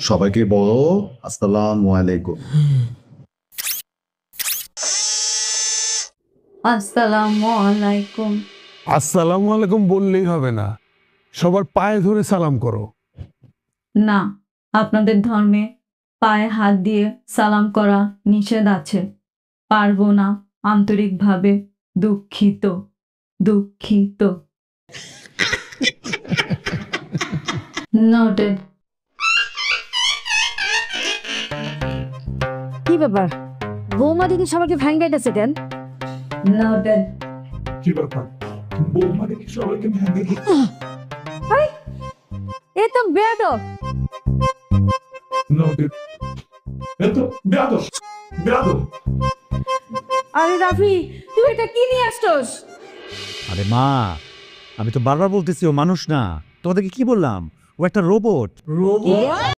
সবাইকে বলো আসসালামু আলাইকুম। আসসালামু আলাইকুম। আসসালামু আলাইকুম বললেই হবে না, সবার পায়ে ধরে সালাম করো। না, আপনাদের ধর্মে পায়ে হাত দিয়ে সালাম করা নিষেধ আছে। পারবো না, আন্তরিকভাবে দুঃখিত। দুঃখিত। নোটেড। কি ব্যাপার, বৌমা দিদি সবাইকে ভাঙ্গাইতেছে কেন? নোটেড। কি ব্যাপার, বৌমা দেখি সবাইকে ভেঙে এ তো বেয়াদব। আরে রাফি, তুই এটা কি নিয়ে আসছস? আরে মা, আমি তো বারবার বলতেছি ও মানুষ না। তোমাদেরকে কি বললাম, ও একটা রোবট।